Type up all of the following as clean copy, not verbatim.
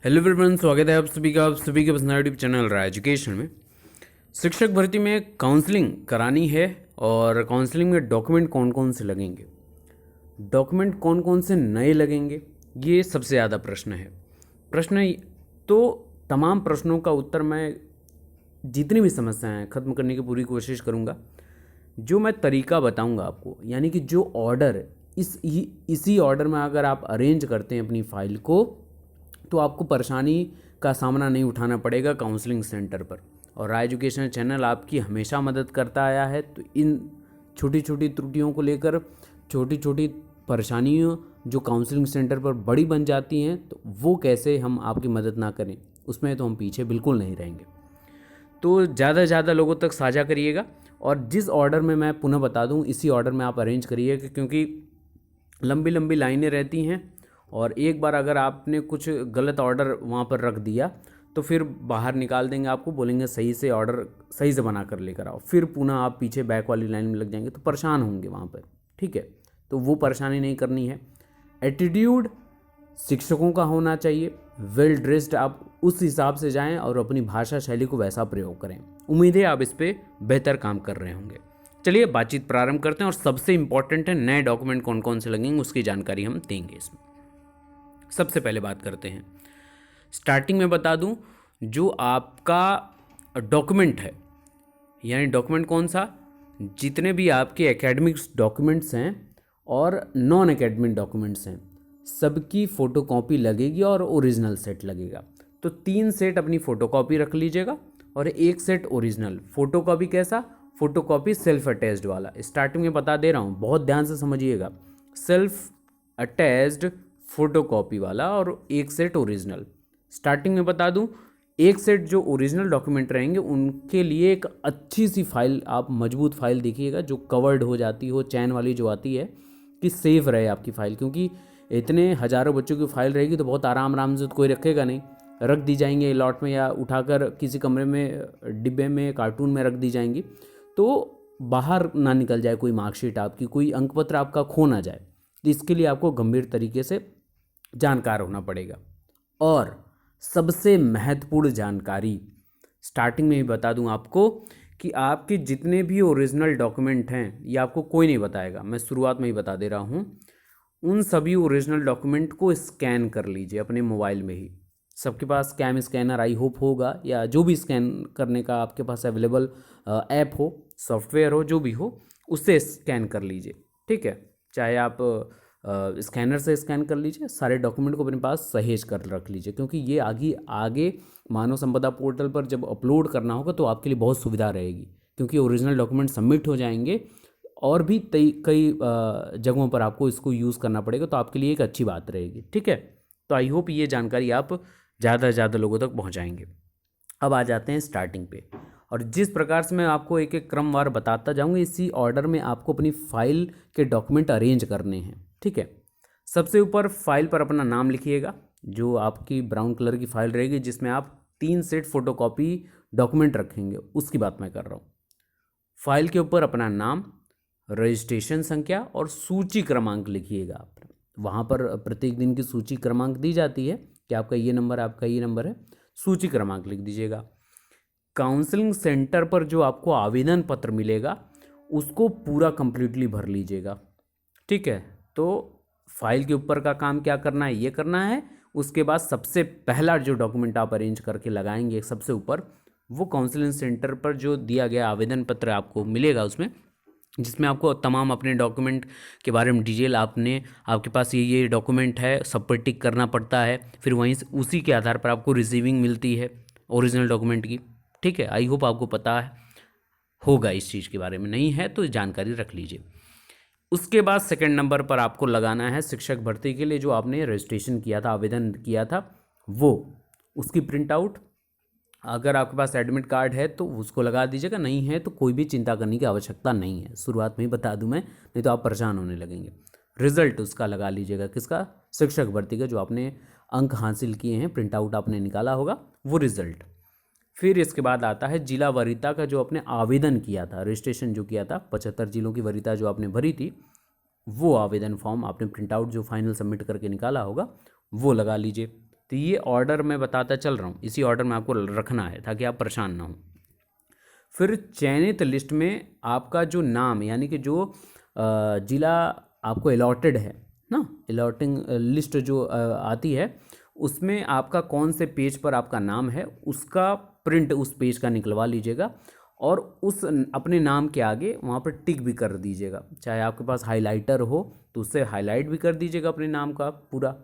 Hello everyone, स्वागत है आप सभी का अपना यूट्यूब चैनल रहा एजुकेशन में। शिक्षक भर्ती में काउंसलिंग करानी है और काउंसलिंग में डॉक्यूमेंट कौन कौन से लगेंगे, डॉक्यूमेंट कौन कौन से नए लगेंगे, ये सबसे ज़्यादा प्रश्न है। तो तमाम प्रश्नों का उत्तर मैं जितनी भी समस्याएं हैं ख़त्म करने की पूरी कोशिश करूँगा। जो मैं तरीका बताऊँगा आपको, यानी कि जो ऑर्डर इसी ऑर्डर में अगर आप अरेंज करते हैं अपनी फ़ाइल को, तो आपको परेशानी का सामना नहीं उठाना पड़ेगा काउंसलिंग सेंटर पर। और राय एजुकेशन चैनल आपकी हमेशा मदद करता आया है। तो इन छोटी छोटी त्रुटियों को लेकर, छोटी छोटी परेशानियों जो काउंसलिंग सेंटर पर बड़ी बन जाती हैं, तो वो कैसे हम आपकी मदद ना करें, उसमें तो हम पीछे बिल्कुल नहीं रहेंगे। तो ज़्यादा से ज़्यादा लोगों तक साझा करिएगा। और जिस ऑर्डर में मैं पुनः बता दूं, इसी ऑर्डर में आप अरेंज करिएगा, क्योंकि लंबी लंबी लाइनें रहती हैं और एक बार अगर आपने कुछ गलत ऑर्डर वहाँ पर रख दिया तो फिर बाहर निकाल देंगे, आपको बोलेंगे सही से ऑर्डर सही से बना कर लेकर आओ, फिर पुनः आप पीछे बैक वाली लाइन में लग जाएंगे तो परेशान होंगे वहाँ पर। ठीक है, तो वो परेशानी नहीं करनी है। एटीट्यूड शिक्षकों का होना चाहिए, वेल ड्रेस्ड आप उस हिसाब से जाएं और अपनी भाषा शैली को वैसा प्रयोग करें। उम्मीद है आप इस पर बेहतर काम कर रहे होंगे। चलिए बातचीत प्रारंभ करते हैं और सबसे इंपॉर्टेंट है नए डॉक्यूमेंट कौन कौन से लगेंगे, उसकी जानकारी हम देंगे इसमें। सबसे पहले बात करते हैं, स्टार्टिंग में बता दूं, जो आपका डॉक्यूमेंट है, यानी डॉक्यूमेंट कौन सा, जितने भी आपके एकेडमिक्स डॉक्यूमेंट्स हैं और नॉन एकेडमिक डॉक्यूमेंट्स हैं, सबकी फ़ोटोकॉपी लगेगी और ओरिजिनल सेट लगेगा। तो 3 सेट अपनी फ़ोटोकॉपी रख लीजिएगा और 1 सेट ओरिजिनल। फ़ोटोकॉपी कैसा, फ़ोटोकॉपी सेल्फ अटैच्ड वाला। स्टार्टिंग में बता दे रहा हूँ, बहुत ध्यान से समझिएगा। सेल्फ अटैच्ड फ़ोटोकॉपी वाला और 1 सेट ओरिजिनल। स्टार्टिंग में बता दूं, 1 सेट जो ओरिजिनल डॉक्यूमेंट रहेंगे उनके लिए एक अच्छी सी फाइल, आप मजबूत फाइल देखिएगा जो कवर्ड हो जाती हो, चैन वाली जो आती है, कि सेफ रहे आपकी फ़ाइल। क्योंकि इतने हज़ारों बच्चों की फ़ाइल रहेगी तो बहुत आराम से तो कोई रखेगा नहीं, रख दी जाएंगे लॉट में या उठाकर किसी कमरे में डिब्बे में कार्टून में रख दी जाएंगी, तो बाहर ना निकल जाए कोई मार्कशीट आपकी, कोई अंकपत्र आपका खो ना जाए। तो इसके लिए आपको गंभीर तरीके से जानकार होना पड़ेगा। और सबसे महत्वपूर्ण जानकारी स्टार्टिंग में ही बता दूं आपको कि आपके जितने भी ओरिजिनल डॉक्यूमेंट हैं, ये आपको कोई नहीं बताएगा, मैं शुरुआत में ही बता दे रहा हूं, उन सभी ओरिजिनल डॉक्यूमेंट को स्कैन कर लीजिए अपने मोबाइल में ही। सबके पास कैम स्कैनर आई होप होगा, या जो भी स्कैन करने का आपके पास अवेलेबल ऐप हो, सॉफ्टवेयर हो, जो भी हो, उससे स्कैन कर लीजिए। ठीक है, चाहे आप स्कैनर से स्कैन कर लीजिए, सारे डॉक्यूमेंट को अपने पास सहेज कर रख लीजिए, क्योंकि ये आगे आगे मानव संपदा पोर्टल पर जब अपलोड करना होगा तो आपके लिए बहुत सुविधा रहेगी, क्योंकि ओरिजिनल डॉक्यूमेंट सबमिट हो जाएंगे और भी कई जगहों पर आपको इसको यूज़ करना पड़ेगा, तो आपके लिए एक अच्छी बात रहेगी। ठीक है, तो आई होप ये जानकारी आप ज़्यादा से ज़्यादा लोगों तक पहुँचाएंगे। अब आ जाते हैं स्टार्टिंग पे, और जिस प्रकार से मैं आपको एक एक क्रमवार बताता जाऊंगा, इसी ऑर्डर में आपको अपनी फाइल के डॉक्यूमेंट अरेंज करने हैं। ठीक है, सबसे ऊपर फाइल पर अपना नाम लिखिएगा, जो आपकी ब्राउन कलर की फाइल रहेगी जिसमें आप 3 सेट फोटोकॉपी डॉक्यूमेंट रखेंगे, उसकी बात मैं कर रहा हूँ। फाइल के ऊपर अपना नाम, रजिस्ट्रेशन संख्या और सूची क्रमांक लिखिएगा आप। वहाँ पर प्रत्येक दिन की सूची क्रमांक दी जाती है कि आपका ये नंबर, आपका ये नंबर है, सूची क्रमांक लिख दीजिएगा। काउंसलिंग सेंटर पर जो आपको आवेदन पत्र मिलेगा उसको पूरा कंप्लीटली भर लीजिएगा। ठीक है, तो फाइल के ऊपर का काम क्या करना है, ये करना है। उसके बाद सबसे पहला जो डॉक्यूमेंट आप अरेंज करके लगाएंगे सबसे ऊपर, वो काउंसलिंग सेंटर पर जो दिया गया आवेदन पत्र आपको मिलेगा उसमें, जिसमें आपको तमाम अपने डॉक्यूमेंट के बारे में डिटेल, आपके पास ये डॉक्यूमेंट है, सब पर टिक करना पड़ता है, फिर वहीं से उसी के आधार पर आपको रिसीविंग मिलती है ओरिजिनल डॉक्यूमेंट की। ठीक है, आई होप आपको पता होगा इस चीज़ के बारे में, नहीं है तो जानकारी रख लीजिए। उसके बाद सेकंड नंबर पर आपको लगाना है शिक्षक भर्ती के लिए जो आपने रजिस्ट्रेशन किया था, आवेदन किया था, वो उसकी प्रिंट आउट। अगर आपके पास एडमिट कार्ड है तो उसको लगा दीजिएगा, नहीं है तो कोई भी चिंता करने की आवश्यकता नहीं है, शुरुआत में ही बता दूं मैं, नहीं तो आप परेशान होने लगेंगे। रिजल्ट उसका लगा लीजिएगा, किसका, शिक्षक भर्ती का, जो आपने अंक हासिल किए हैं, प्रिंट आउट आपने निकाला होगा, वो रिजल्ट। फिर इसके बाद आता है जिला वरीयता का, जो आपने आवेदन किया था, रजिस्ट्रेशन जो किया था, 75 जिलों की वरीयता जो आपने भरी थी, वो आवेदन फॉर्म आपने प्रिंट आउट जो फाइनल सबमिट करके निकाला होगा वो लगा लीजिए। तो ये ऑर्डर मैं बताता चल रहा हूँ, इसी ऑर्डर में आपको रखना है ताकि आप परेशान ना हो। फिर चयनित लिस्ट में आपका जो नाम यानी कि जो जिला आपको अलॉटेड है ना, अलॉटिंग लिस्ट जो आती है उसमें आपका कौन से पेज पर आपका नाम है उसका प्रिंट उस पेज का निकलवा लीजिएगा और उस अपने नाम के आगे वहाँ पर टिक भी कर दीजिएगा। चाहे आपके पास हाइलाइटर हो तो उससे हाईलाइट भी कर दीजिएगा अपने नाम का पूरा,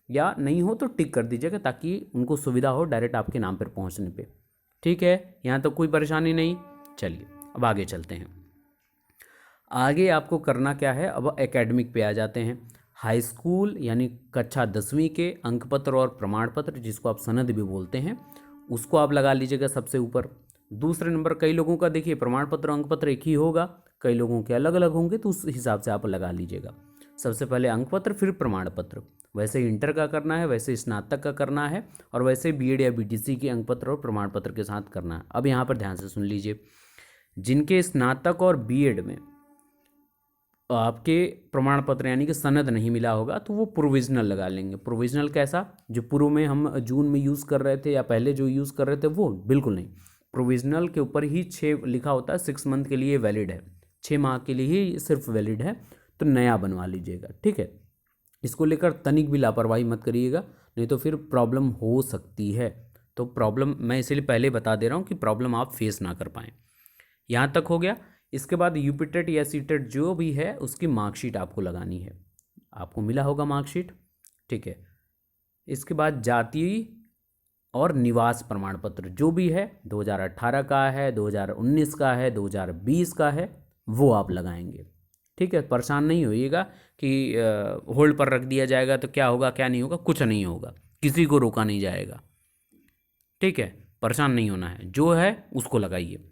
या नहीं हो तो टिक कर दीजिएगा ताकि उनको सुविधा हो डायरेक्ट आपके नाम पर पहुँचने पे। ठीक है, यहाँ तक कोई परेशानी नहीं। चलिए अब आगे चलते हैं। आगे आपको करना क्या है, अब एकेडमिक पे आ जाते हैं। हाई स्कूल यानी कक्षा 10वीं के अंक पत्र और प्रमाण पत्र, जिसको आप सनद भी बोलते हैं, उसको आप लगा लीजिएगा सबसे ऊपर। दूसरे नंबर कई लोगों का देखिए प्रमाण पत्र अंक पत्र एक ही होगा, कई लोगों के अलग अलग होंगे, तो उस हिसाब से आप लगा लीजिएगा। सबसे पहले अंक पत्र फिर प्रमाण पत्र। वैसे इंटर का करना है, वैसे स्नातक का करना है, और वैसे बीएड या बीटीसी के अंक पत्र और प्रमाण पत्र के साथ करना है। अब यहाँ पर ध्यान से सुन लीजिए, जिनके स्नातक और बीएड में आपके प्रमाण पत्र यानी कि सनद नहीं मिला होगा तो वो प्रोविजनल लगा लेंगे। प्रोविजनल कैसा, जो पूर्व में हम जून में यूज़ कर रहे थे या पहले जो यूज़ कर रहे थे वो बिल्कुल नहीं। प्रोविजनल के ऊपर ही 6 लिखा होता है, 6 मंथ के लिए वैलिड है, 6 माह के लिए ही सिर्फ वैलिड है, तो नया बनवा लीजिएगा। ठीक है, इसको लेकर तनिक भी लापरवाही मत करिएगा, नहीं तो फिर प्रॉब्लम हो सकती है। तो प्रॉब्लम मैं इसीलिए पहले बता दे रहा हूँ कि प्रॉब्लम आप फेस ना कर पाएँ। यहाँ तक हो गया। इसके बाद यूपीटेट या सीटेट जो भी है उसकी मार्कशीट आपको लगानी है, आपको मिला होगा मार्कशीट। ठीक है, इसके बाद जाति और निवास प्रमाण पत्र जो भी है 2018 का है, 2019 का है, 2020 का है, वो आप लगाएंगे। ठीक है, परेशान नहीं होइएगा कि होल्ड पर रख दिया जाएगा तो क्या होगा क्या नहीं होगा, कुछ नहीं होगा, किसी को रोका नहीं जाएगा। ठीक है, परेशान नहीं होना है, जो है उसको लगाइए।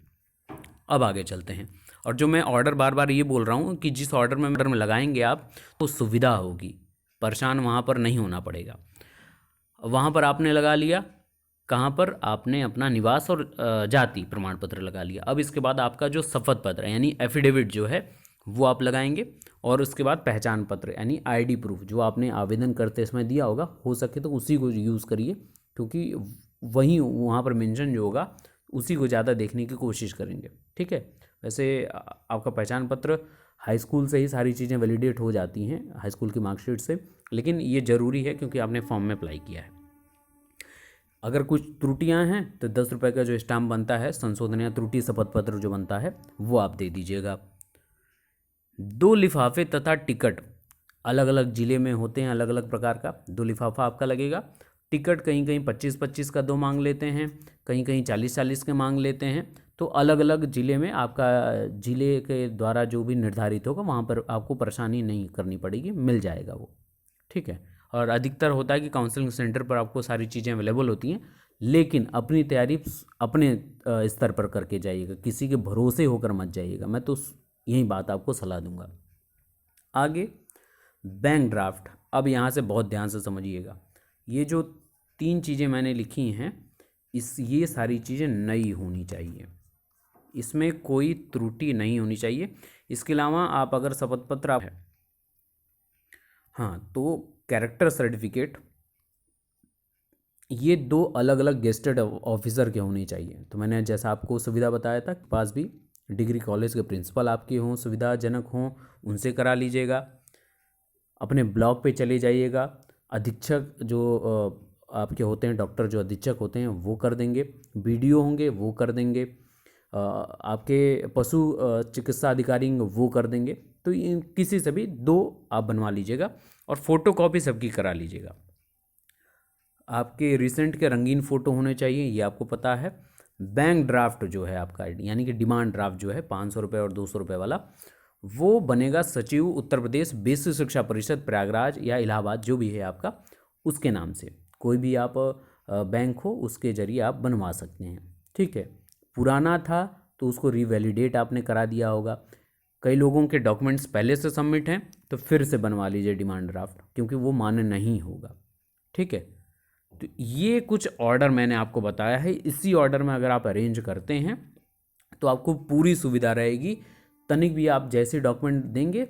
अब आगे चलते हैं। और जो मैं ऑर्डर बार बार ये बोल रहा हूँ कि जिस ऑर्डर में लगाएंगे आप तो सुविधा होगी, परेशान वहाँ पर नहीं होना पड़ेगा। वहाँ पर आपने लगा लिया, कहाँ पर आपने अपना निवास और जाति प्रमाण पत्र लगा लिया। अब इसके बाद आपका जो शपथ पत्र यानी एफिडेविट जो है वो आप लगाएंगे, और उसके बाद पहचान पत्र यानी आईडी प्रूफ जो आपने आवेदन करते समय दिया होगा, हो सके तो उसी को यूज़ करिए, क्योंकि वहीं वहाँ पर मेंशन जो होगा उसी को ज़्यादा देखने की कोशिश करेंगे। ठीक है, वैसे आपका पहचान पत्र हाई स्कूल से ही सारी चीज़ें वैलिडेट हो जाती हैं, हाई स्कूल की मार्कशीट से, लेकिन ये ज़रूरी है क्योंकि आपने फॉर्म में अप्लाई किया है। अगर कुछ त्रुटियां हैं तो 10 रुपये का जो स्टाम्प बनता है संशोधन या त्रुटि शपथ पत्र जो बनता है वो आप दे दीजिएगा। 2 लिफाफे तथा टिकट अलग अलग ज़िले में होते हैं, अलग अलग प्रकार का 2 लिफाफा आपका लगेगा। टिकट कहीं कहीं 25-25 का 2 मांग लेते हैं, कहीं कहीं 40-40 के मांग लेते हैं, तो अलग अलग ज़िले में आपका ज़िले के द्वारा जो भी निर्धारित होगा वहाँ पर आपको परेशानी नहीं करनी पड़ेगी, मिल जाएगा वो। ठीक है, और अधिकतर होता है कि काउंसलिंग सेंटर पर आपको सारी चीज़ें अवेलेबल होती हैं, लेकिन अपनी तैयारी अपने स्तर पर करके जाइएगा, किसी के भरोसे होकर मत जाइएगा, मैं तो यही बात आपको सलाह दूंगा। आगे बैंक ड्राफ्ट। अब यहाँ से बहुत ध्यान से समझिएगा, ये जो 3 चीज़ें मैंने लिखी हैं ये सारी चीज़ें नई होनी चाहिए, इसमें कोई त्रुटि नहीं होनी चाहिए। इसके अलावा आप अगर शपथ पत्र आप है हाँ, तो कैरेक्टर सर्टिफिकेट ये 2 अलग अलग गेस्टेड ऑफिसर के होने चाहिए। तो मैंने जैसा आपको सुविधा बताया था, पास भी डिग्री कॉलेज के प्रिंसिपल आपके हों, सुविधाजनक हों, उनसे करा लीजिएगा। अपने ब्लॉक पे चले जाइएगा, अधीक्षक जो आपके होते हैं, डॉक्टर जो अधीक्षक होते हैं वो कर देंगे, बीडीओ होंगे वो कर देंगे, आपके पशु चिकित्सा अधिकारी होंगे वो कर देंगे। तो किसी से भी 2 आप बनवा लीजिएगा और फोटोकॉपी सबकी करा लीजिएगा। आपके रिसेंट के रंगीन फ़ोटो होने चाहिए, ये आपको पता है। बैंक ड्राफ्ट जो है आपका यानी कि डिमांड ड्राफ्ट जो है 500 रुपये और 200 रुपये वाला, वो बनेगा सचिव उत्तर प्रदेश बेसिक शिक्षा परिषद प्रयागराज या इलाहाबाद जो भी है आपका, उसके नाम से कोई भी आप बैंक हो उसके जरिए आप बनवा सकते हैं। ठीक है, पुराना था तो उसको रिवैलिडेट आपने करा दिया होगा। कई लोगों के डॉक्यूमेंट्स पहले से सबमिट हैं तो फिर से बनवा लीजिए डिमांड ड्राफ्ट, क्योंकि वो मान्य नहीं होगा। ठीक है, तो ये कुछ ऑर्डर मैंने आपको बताया है, इसी ऑर्डर में अगर आप अरेंज करते हैं तो आपको पूरी सुविधा रहेगी। तनिक भी आप जैसे डॉक्यूमेंट देंगे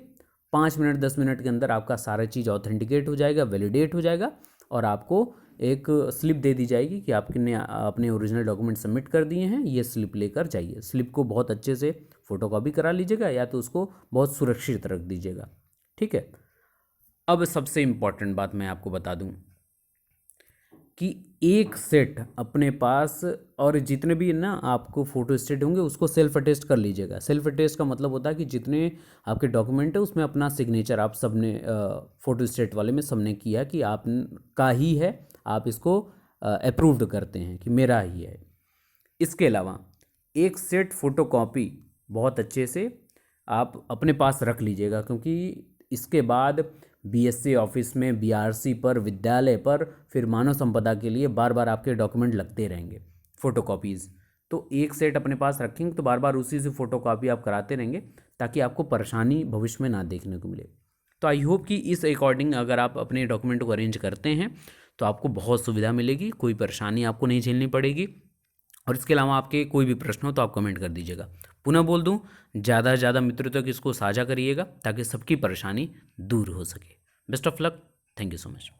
5 मिनट 10 मिनट के अंदर आपका सारा चीज़ ऑथेंटिकेट हो जाएगा, वैलिडेट हो जाएगा, और आपको एक स्लिप दे दी जाएगी कि आपने अपने ओरिजिनल डॉक्यूमेंट सबमिट कर दिए हैं, ये स्लिप लेकर जाइए। स्लिप को बहुत अच्छे से फ़ोटोकॉपी करा लीजिएगा या तो उसको बहुत सुरक्षित रख दीजिएगा, ठीक है। अब सबसे इम्पॉर्टेंट बात मैं आपको बता दूं कि एक सेट अपने पास, और जितने भी ना आपको फ़ोटो स्टेट होंगे उसको सेल्फ अटेस्ट कर लीजिएगा। सेल्फ अटेस्ट का मतलब होता है कि जितने आपके डॉक्यूमेंट है उसमें अपना सिग्नेचर आप सबने फ़ोटो स्टेट वाले में सबने किया कि आप का ही है, आप इसको अप्रूव्ड करते हैं कि मेरा ही है। इसके अलावा एक सेट फ़ोटोकॉपी बहुत अच्छे से आप अपने पास रख लीजिएगा, क्योंकि इसके बाद बीएससी ऑफिस में, बीआरसी पर, विद्यालय पर, फिर मानव संपदा के लिए बार बार आपके डॉक्यूमेंट लगते रहेंगे फ़ोटोकॉपीज़। तो एक सेट अपने पास रखेंगे तो बार बार उसी से फ़ोटोकॉपी आप कराते रहेंगे ताकि आपको परेशानी भविष्य में ना देखने को मिले। तो आई होप कि इस अकॉर्डिंग अगर आप अपने डॉक्यूमेंट को अरेंज करते हैं तो आपको बहुत सुविधा मिलेगी, कोई परेशानी आपको नहीं झेलनी पड़ेगी। और इसके अलावा आपके कोई भी प्रश्न हो तो आप कमेंट कर दीजिएगा। पुनः बोल दूं, ज़्यादा से ज़्यादा मित्रों तक इसको साझा करिएगा ताकि सबकी परेशानी दूर हो सके। Best of luck, thank you so much.